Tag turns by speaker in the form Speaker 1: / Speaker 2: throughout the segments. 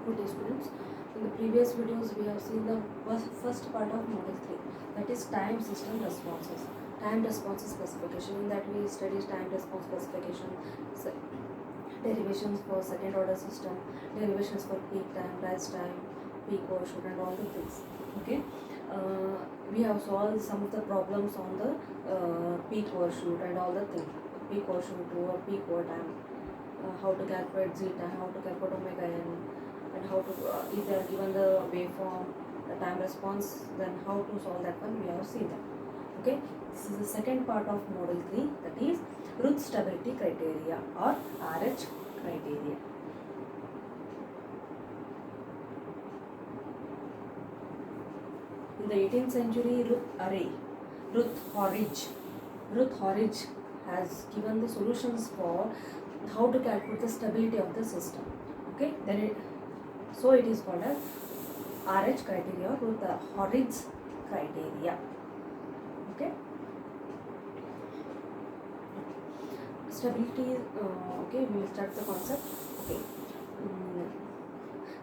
Speaker 1: Okay students, in the previous videos we have seen the first part of model 3, that is time system responses. Time response specification. In that we studied time response specification, derivations for second order system, derivations for peak time, rise time, peak overshoot and all the things. Okay, we have solved some of the problems on the peak overshoot and all the things, peak overshoot or peak overtime, how to calculate zeta, how to calculate omega n, and how to if they are given the waveform, the time response, then how to solve that one we have seen that. Okay, this is the second part of model 3, that is Routh stability criteria or RH criteria. In the 18th century, Ruth Horridge has given the solutions for how to calculate the stability of the system. Okay, then it is called as RH criteria, Ruth Horridge criteria. Okay, stability is okay. We will start the concept. Okay.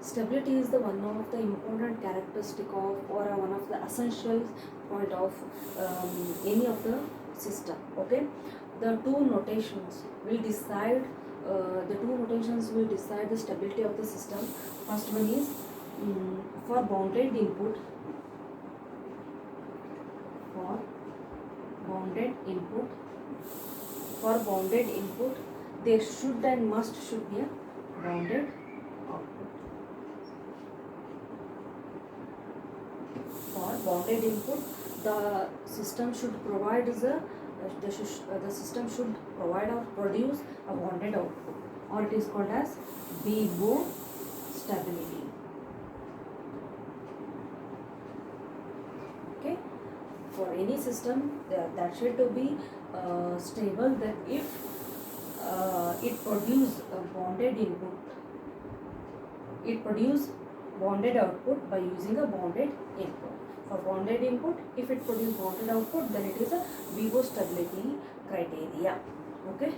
Speaker 1: Stability is the one of the important characteristic of, or one of the essential point of any of the system. Okay, the two notations will decide the stability of the system. First one is for bounded input. For bounded input, there should and must should be a bounded output. For bounded input, the system should provide the system should provide or produce a bounded output, or it is called as Bibo stability. Okay, for any system that should to be stable, that if it produce a bounded input, it produce bounded output by using a bounded input. For bounded input, if it produce bounded output, then it is a Bibo stability criteria. Okay,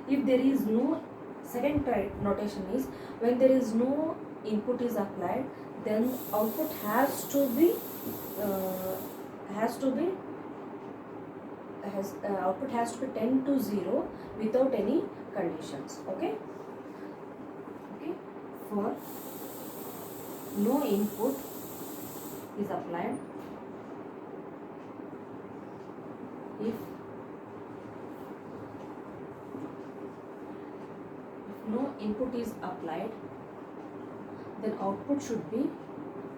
Speaker 1: if there is no, second notation is when there is no input is applied, then output has to be tend to 0 without any conditions. Okay, for no input is applied, if no input is applied, then output should be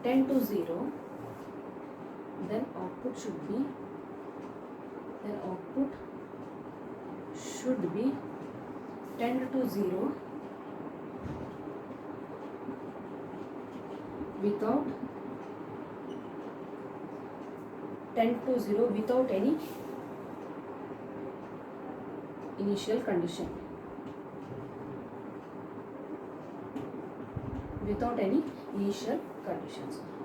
Speaker 1: tend to 0, then output should be tend to 0 without any initial condition.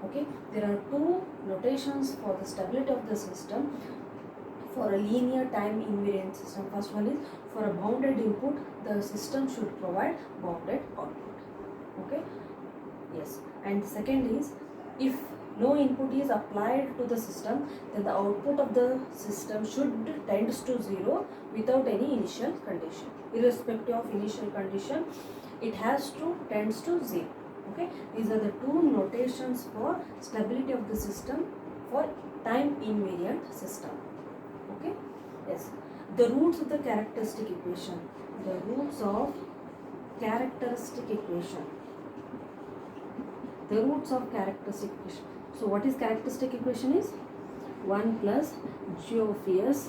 Speaker 1: Okay, there are two notations for the stability of the system for a linear time invariant system. First one is for a bounded input, the system should provide bounded output. Okay, yes, and second is if no input is applied to the system, then the output of the system should tends to 0 without any initial condition. Irrespective of initial condition, it has to tends to 0. Okay, these are the two notations for stability of the system for time invariant system. Okay, yes, the roots of the characteristic equation. So what is characteristic equation is 1 plus G of S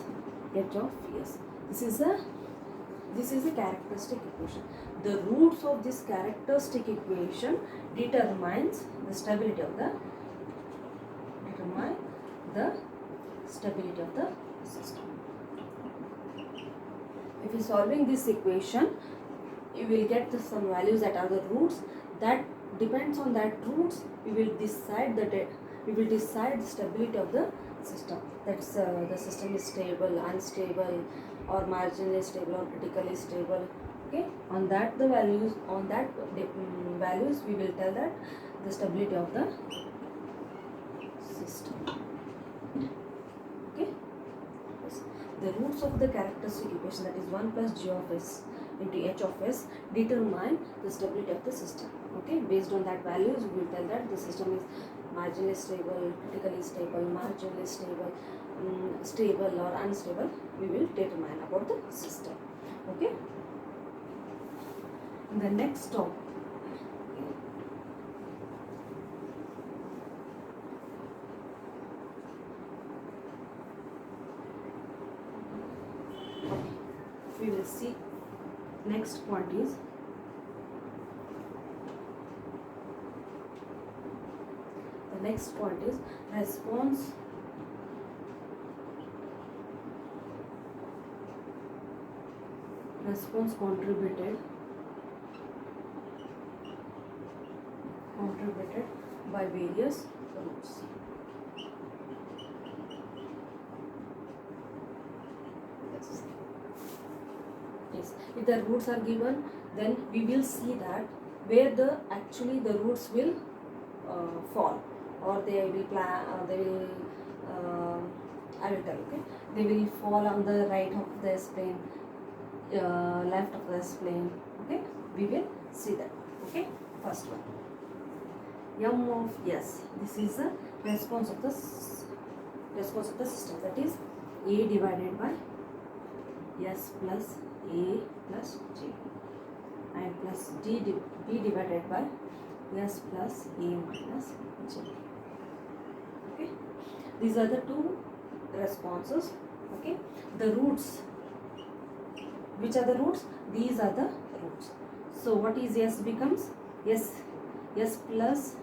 Speaker 1: H of S. This is a characteristic equation. The roots of this characteristic equation determines the stability of the system. If you solving this equation, you will get some values that are the roots. That depends on that roots, we will decide the stability of the system. That's the system is stable, unstable, or marginally stable, or critically stable. Okay, on that the values, on that values we will tell that the stability of the system. Okay, yes. The roots of the characteristic equation, that is 1 plus g of s into h of s, determine the stability of the system. Okay, based on that values we will tell that the system is marginally stable, critically stable, marginally stable, stable or unstable. We will determine about the system. Okay, the next topic. We will see next point is the next point is response contributed by various roots. Yes, if the roots are given, then we will see that where the actually the roots will fall, or they will I will tell. Okay, they will fall on the right of the S-plane, left of the S-plane. Okay, we will see that. Okay, first one, m of s. This is the response of the system, that is a divided by s plus a plus j, and plus b divided by s plus a minus j. Okay, these are the two responses. Okay, the roots, which are the roots? These are the roots. So what is s becomes? S plus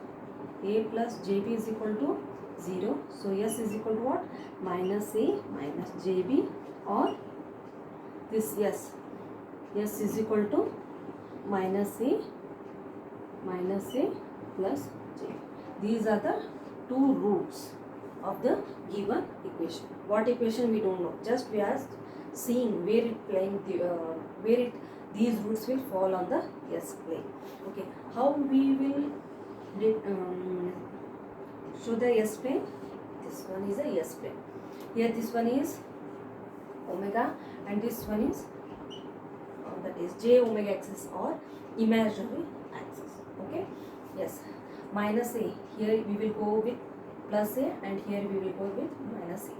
Speaker 1: a plus jb is equal to 0. So s is equal to what? Minus a minus jb, or this s is equal to minus a plus j. These are the two roots of the given equation. What equation we don't know, just we are seeing where it playing these roots will fall on the s plane. Okay, how we will show the s plane? This one is a s plane. Here this one is omega, and this one is that is j omega axis or imaginary axis. Okay, yes, minus a, here we will go with plus a, and here we will go with minus a.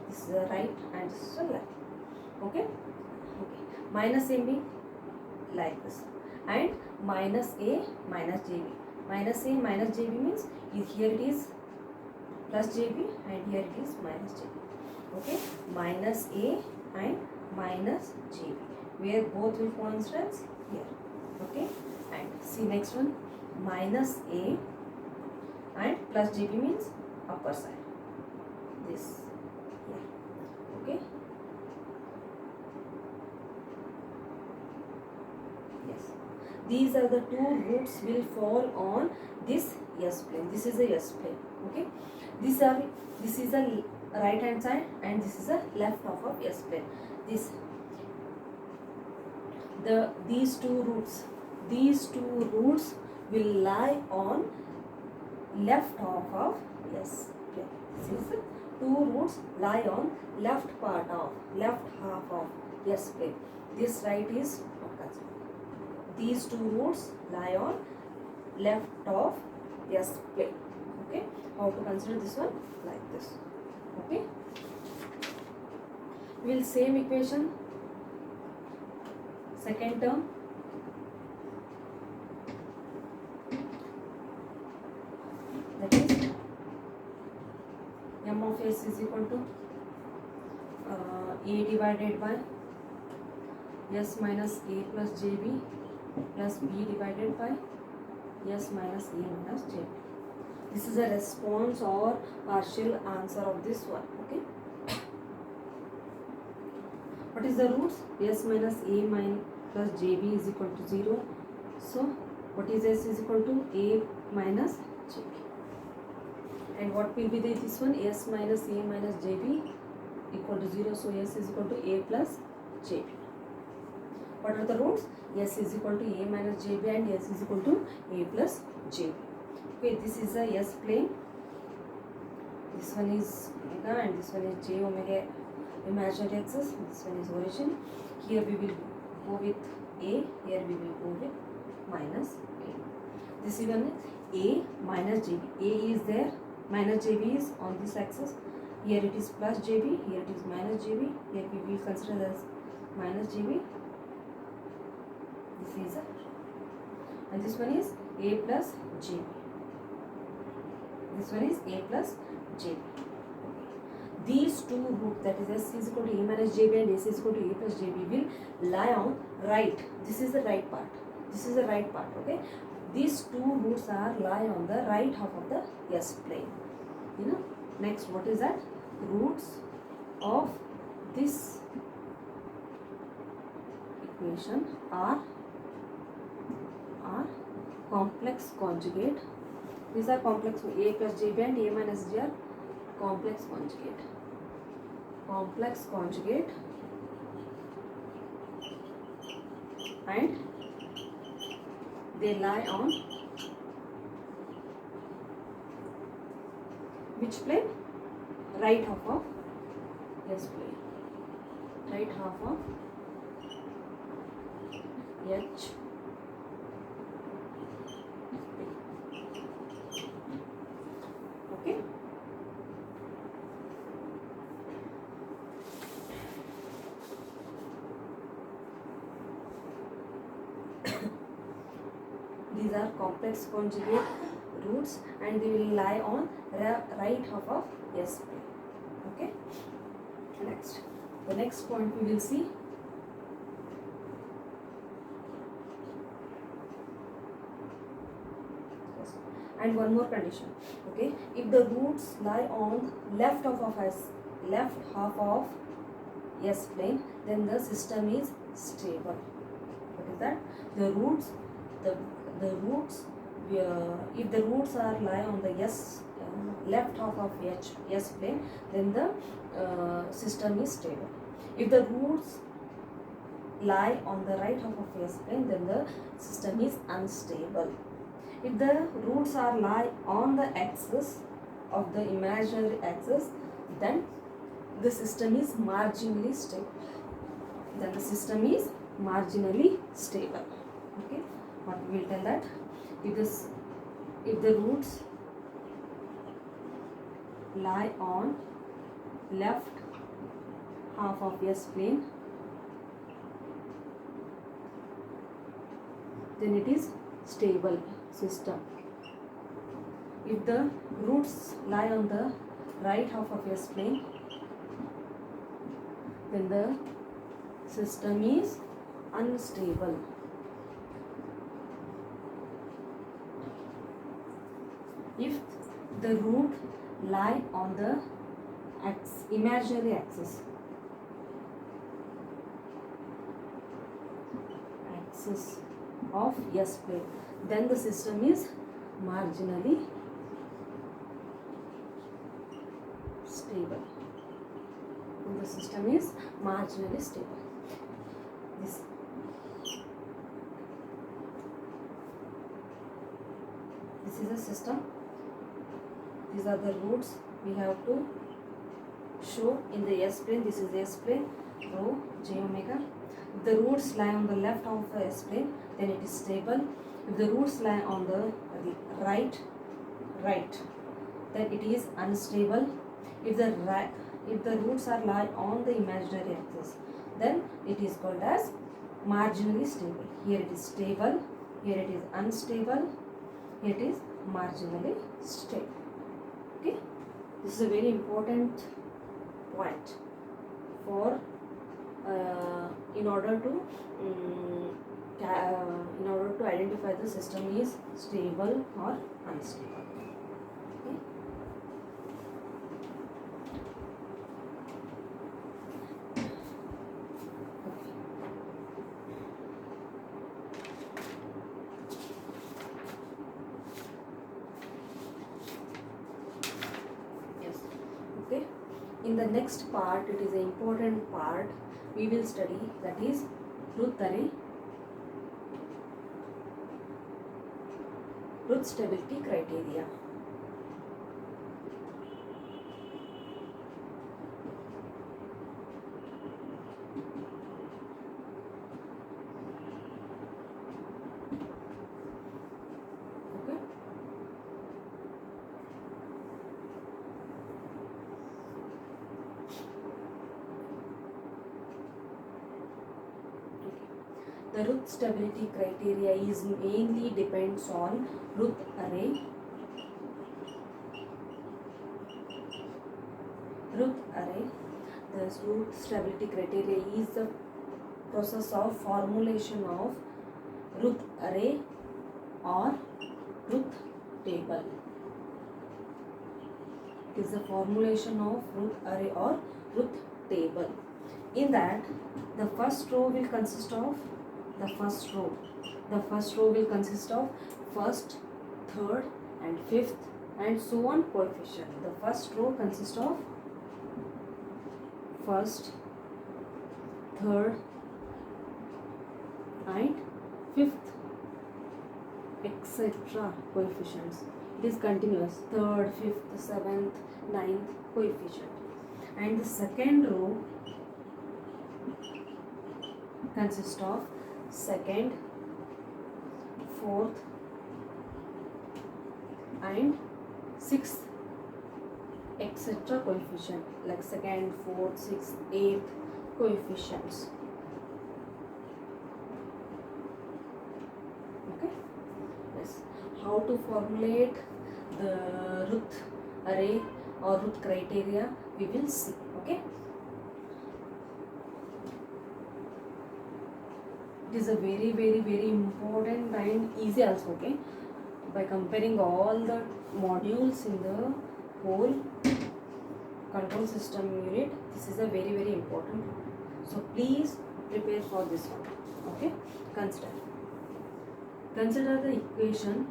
Speaker 1: This is the right and this is the left. Okay, minus a means like this, and minus a minus jb. Minus a minus jb means here it is plus jb, and here it is minus jb. Okay, minus a and minus jb, where both will coincidence here. Okay, and see next one, minus a and plus jb means upper side, this here. Okay, yes, these are the two roots will fall on this s plane. This is a s plane. Okay, this is a right hand side, and this is a left half of s plane. These two roots will lie on left half of s plane. This is the two roots lie on left half of s plane. This right is not considered. These two roots lie on left of s plane. Okay, how to consider this one? Like this. Okay, we will same equation, second term, that is m of s is equal to a divided by s minus a plus jb plus b divided by s minus a minus jb. This is a response or partial answer of this one. Okay, what is the roots? S minus a minus plus jb is equal to 0. So what is s is equal to a minus jb, and what will be this one? S minus a minus jb equal to 0. So s is equal to a plus jb. What are the roots? S is equal to A minus JB and S is equal to A plus JB. Okay, this is a S plane. This one is omega and this one is J omega imaginary axis. This one is origin. Here we will go with A. Here we will go with minus A. This one is A minus JB. A is there. Minus JB is on this axis. Here it is plus JB. Here it is minus JB. Here we will consider as minus JB. This is a, and this one is A plus JB. This one is A plus JB. These two roots, that is S is equal to A minus JB and S is equal to A plus JB, will lie on right. This is the right part. This is the right part. Okay. These two roots are lie on the right half of the S plane. You know. Next, what is that? Roots of this equation are complex conjugate. These are complex. A plus JB and A minus J are complex conjugate. Complex conjugate and they lie on which plane? Right half of S plane. Right half of H. Okay. These are complex conjugate roots and they will lie on right half of S plane. Okay. Next, the next point we will see. And one more condition. Okay, if the roots lie on left half of S plane, then the system is stable. What is that? The roots, if the roots are lie on the left half of S plane, then the system is stable. If the roots lie on the right half of S plane, then the system is unstable. If the roots are lie on the axis of the imaginary axis, then the system is marginally stable. Then the system is marginally stable. Okay, what we will tell that? If the roots lie on left half of S plane, then it is stable system. If the roots lie on the right half of S plane, then the system is unstable. If the root lie on the imaginary axis of S plane, then the system is marginally stable. And the system is marginally stable. This is a system. These are the roots we have to show in the S plane. This is the S plane, rho, J omega. If the roots lie on the left half of the S plane, then it is stable. If the roots lie on the right, then it is unstable. If the roots are lie on the imaginary axis, then it is called as marginally stable. Here it is stable, here it is unstable, here it is marginally stable. Okay, this is a very important point for in order to identify the system is stable or unstable. Okay. Yes. Okay. In the next part, it is an important part we will study, that is truth array Root stability criteria. Okay. The root stability criteria is mainly depends on root array. Root array. The root stability criteria is the process of formulation of root array or root table. It is the formulation of root array or root table. In that, the first row will consist of the first row. The first row will consist of first, third, and fifth, and so on coefficient. The first row consists of first, third, and fifth, etc. coefficients. It is continuous. Third, fifth, seventh, ninth coefficient. And the second row consists of second, fourth, and sixth, etc. coefficient, like second, fourth, sixth, eighth coefficients. Okay. Yes. How to formulate the root array or root criteria we will see. Okay. It is a very important and easy also. Okay. By comparing all the modules in the whole control system unit, this is a very important. So please prepare for this one. Okay. Consider the equation,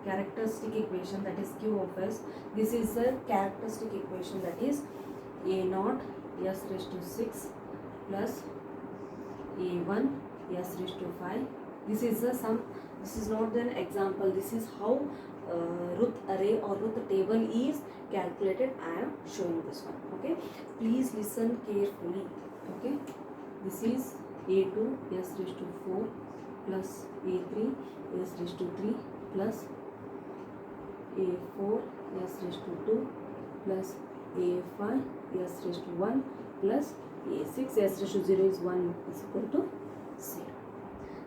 Speaker 1: characteristic equation, that is Q of S. This is the characteristic equation, that is A0 s raised to 6 plus A1 s raised to 5. This is the sum. This is not an example. This is how root array or root table is calculated. I am showing this one. Okay. Please listen carefully. Okay. This is A2 s raised to 4 plus A3 s raised to 3 plus A4 s raised to 2 plus A5 s raised to 1 plus A6 s raised to 0 is 1 is equal to 0.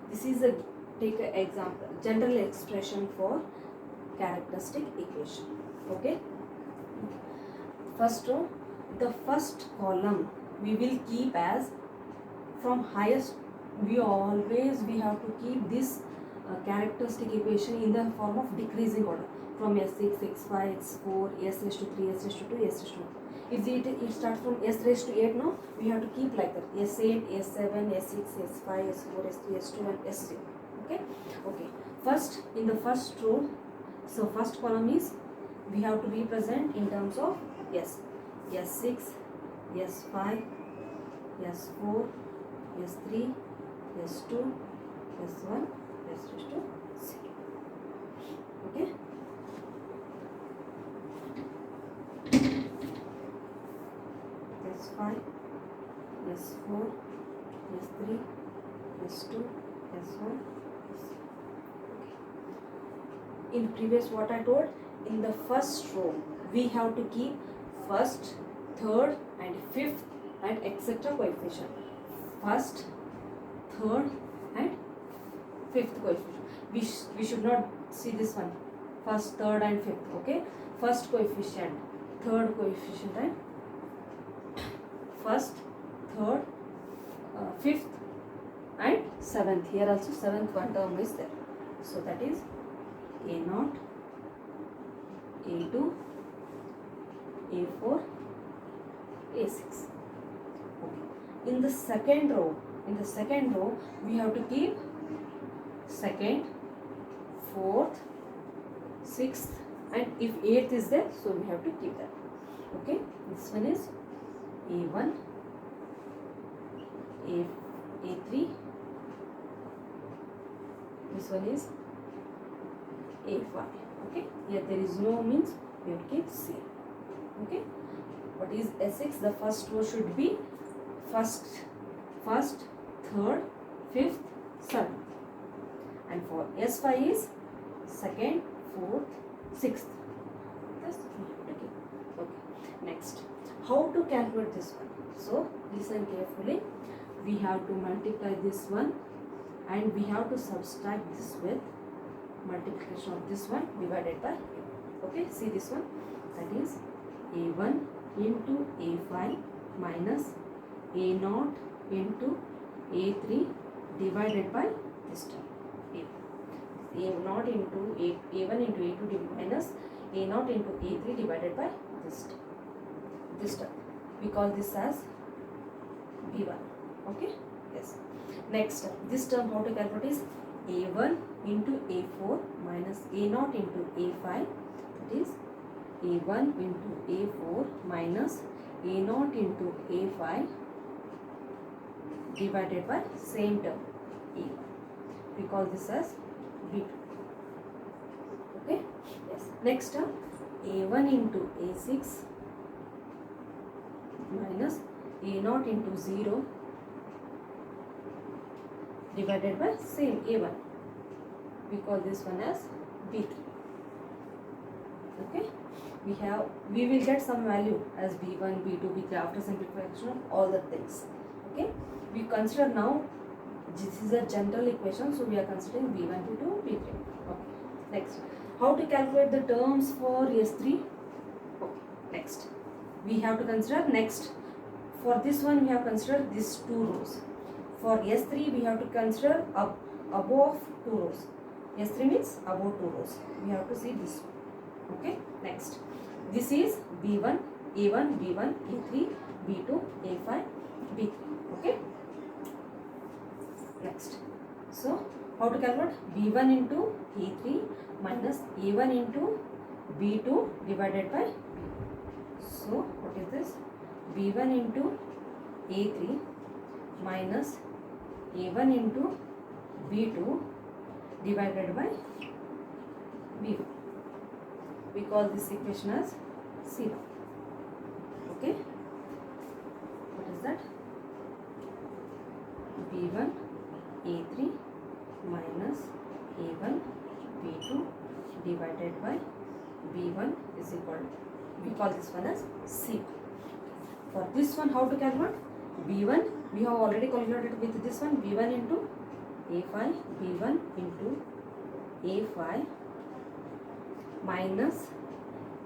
Speaker 1: This is a take an example, general expression for characteristic equation. Okay. First row, the first column we will keep as from highest. We have to keep this characteristic equation in the form of decreasing order from S6, S5, S4, S raised to 3, S raised to 2, S raised to 1. If it starts from S raised to 8 now, we have to keep like that. S8, S7, S6, S5, S4, S3, S2 and S0. Okay. Okay. First, in the first row, so first column is we have to represent in terms of S. S6, S5, S4, S3, S2, S1, S raised to 0. Okay. S5, S4, S3, S2, S1. In previous what I told, in the first row we have to keep first, third and fifth and etc. coefficient. First, third and fifth coefficient. We should not see this one. First, third and fifth. Okay. First coefficient, third coefficient and first, third, fifth and seventh. Here also seventh one term is there. So that is A0, A2, A4, A6. Okay. In the second row, we have to keep second, fourth, sixth, and if eighth is there, so we have to keep that. Okay. This one is A1, A3. This one is A5. Okay, here there is no means we have to keep 0. Okay, what is S6? The first row should be first, third, fifth, seventh, and for S5 is second, fourth, sixth. That's okay. Next, how to calculate this one? So listen carefully. We have to multiply this one, and we have to subtract this with multiplication of this one divided by A. Okay, see this one. That is A1 into A5 minus A0 into A3 divided by this term. A0 into A1 into A2 minus A0 into A3 divided by this term. This term. We call this as B1. Okay? Yes. Next, this term how to calculate is A1 into A4 minus A0 into A5. That is A1 into A4 minus A0 into A5 divided by same term A1. We call this as B2. Okay? Yes. Next term A1 into A6 minus A0 into 0 divided by same A1. We call this one as B3. Okay? We will get some value as B1, B2, B3 after simplification of all the things. Okay? We consider now this is a general equation, so we are considering B1, B2, B3. Okay. Next, how to calculate the terms for S3? Okay. Next, we have to consider next. For this one, we have considered these two rows. For S3, we have to consider above two rows. S3 means above two rows. We have to see this one. Okay. Next, this is B1, A1, B1, A3, B2, A5, B3. Okay. Next, so how to calculate B1 into A3 minus A1 into B2 divided by B. So what is this? B1 into A3 minus A1 into B2 divided by B1. We call this equation as C1. Okay. What is that? B1 A3 minus A1 B2 divided by B1 is equal to, we call this one as C1. For this one, how to calculate? B1, we have already calculated with this one, B1 into A5, B1 into A5 minus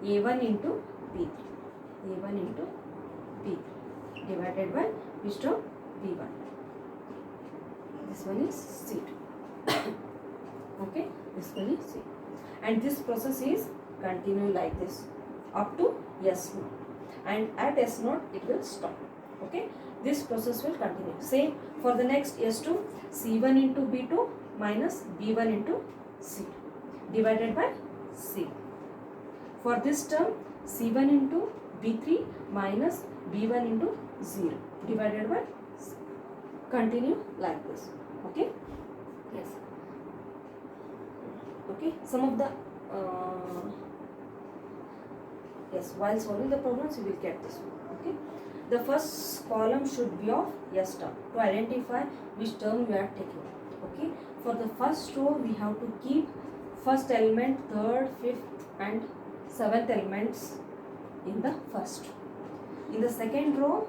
Speaker 1: A1 into B3, A1 into B3 divided by which term? B1. This one is C2. Okay, this one is C. And this process is continue like this up to S0. And at S0 it will stop. Okay, this process will continue. Same for the next S2, C1 into B2 minus B1 into C2 divided by C. For this term, C1 into B3 minus B1 into 0 divided by C. Continue like this. Okay. Yes. Okay. Some of the yes, while solving the problems you will get this one. Okay. The first column should be of S term to identify which term we are taking. Okay. For the first row we have to keep first element, third, fifth and seventh elements in the first row. In the second row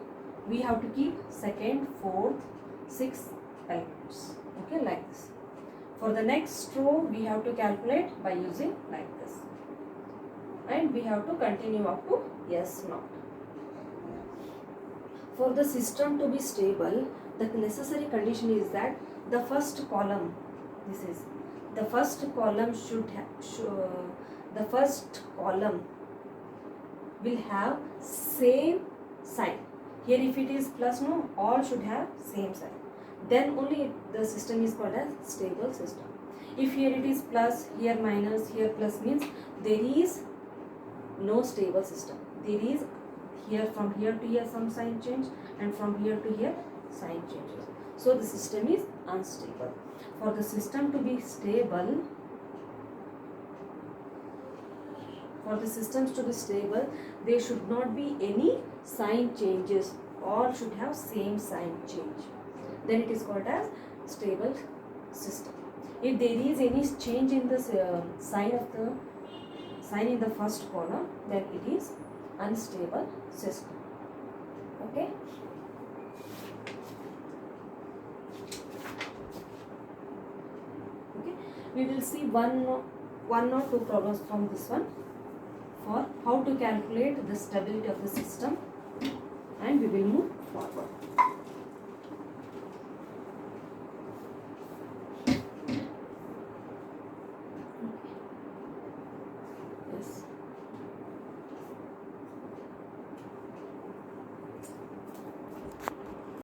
Speaker 1: we have to keep second, fourth, sixth elements. Okay, like this. For the next row we have to calculate by using like this. And we have to continue up to S0. For the system to be stable, the necessary condition is that the first column, this is the first column the first column will have same sign. Here if it is plus, no, all should have same sign. Then only the system is called as stable system. If here it is plus, here minus, here plus means there is no stable system. There is here from here to here some sign change and from here to here sign changes. So the system is unstable. For the system to be stable, For the systems to be stable, there should not be any sign changes, all should have same sign change. Then it is called as stable system. If there is any change in the sign in the first column, then it is unstable system. Okay. Okay. We will see one or two problems from this one for how to calculate the stability of the system, and we will move forward.